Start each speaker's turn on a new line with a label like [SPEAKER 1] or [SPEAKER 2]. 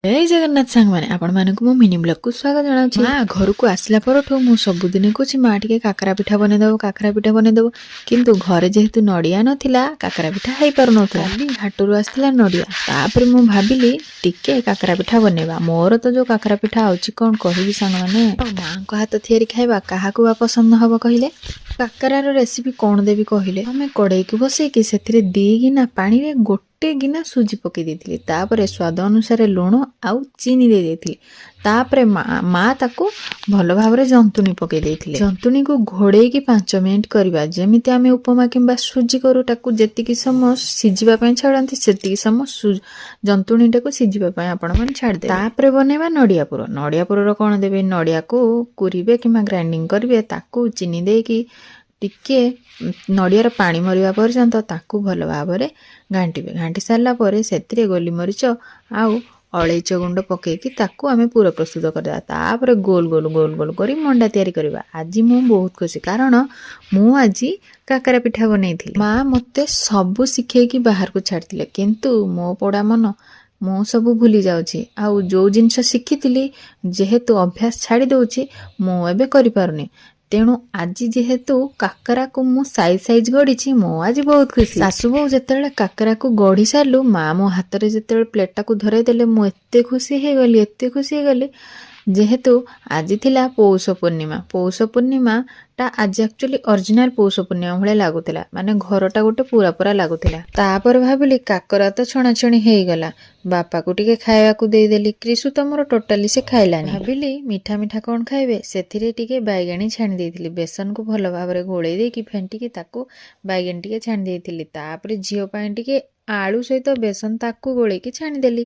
[SPEAKER 1] जय जगन्नाथ सांग मैंने आपण मानक मो मिनी ब्लॉग को स्वागत जनाउछि। माँ घर को आसला परठो मु सबुदिन कहूँ माँ टिके काकरा पिठा बनेदेव काकरा पिठा बनेदेव किंतु घरे जेहेतु नड़िया नथिला काकरा पिठा हेई पारु नथला। काली हाटरू आसला नड़िया तापर मु भाबिली टिके काकरा पिठा बनेबा। मोर तो जो काकरा पिठा आउछि कोन कहिबी सांग माने माँ को हाथ थियारी खाइबा काहाकू बा पसंद हबो कहिले। काकरार रेसिपी कौन देवी कहले हमें कड़ाई को बसैकी से दी गिना पानी रे गोटे गिना सुजी पकई देथिली तापरे स्वाद अनुसार लुण आउ चीनी दे देथिली तापरे माँ ताको भल भाव जंतुणी पकई देथिले। जंतुणी को घोड़े की 5 मिनिट करबा जेमिति आमे उपमा किंबा सुजी करू ताको जेतिकी समय सिजिबा पय छाडंती सेतिकी समय जंतुणी टाको सिजिबा पय आपण मन छाड दे। तापरे बनेबा नडिया पुर रो कोन देबे नडिया को कुरिबे किंबा ग्राइंडिंग करबे ताको चीनी देकी टिके नड़ियार पानी मरिबा पर्यंत ताकू भल भाव घांटीबे। घांटी सारा पर से गोलमरीच आउ अलैच गुंड पकईकी ताकू आमे पूरा प्रस्तुत करदेबा। तापर गोल गोल गोल गोल करी मंडा तैयारी करबा। आज मु बहुत खुशी कारण मु आज काकरा पिठा बनैथिली। माँ मते सबु सिखेकी बाहर को छाड़तिले किंतु मो पड़ा मन मु सबु भूली जाउछि आउ जो जिनस शिखिथिली जेहेतु अभ्यास छाड़ी दउछि मु एबे करि पारुनी। तेणु आज जेहेतु काकरा को मु साइज गढ़ी मो आज बहुत खुशी। सासु बहु जिते काकरा को गढ़ी सारू माँ मो हाथ में जिते प्लेटा को धरई देले मु एते खुशी हो गली जेहेतु आज थिला पौष पूर्णिमा टा आज एक्चुअली ओरिजिनल पौष पूर्णिमा भले लागुतिला माने घरटा गोटे पूरा पूरा लागुतिला। तापर भाबिली काकरा तो छणाछणी हेई गला बापा को टिके खाइबा को देई देली। कृषु तो मोर टोटाली से खाइलानी। भाबिली मीठा मीठा कौन खाइबे सेथिरे टिके बैगणी छाणी देइथिली बेसन को भल भाबरे घोळेई देकी फेंटिकी ताको बैगणी टिके छाणी देइथिली। तापर झियो पाई टिके आलू सहित बेसन ताकू गोळेकी छाणी देली।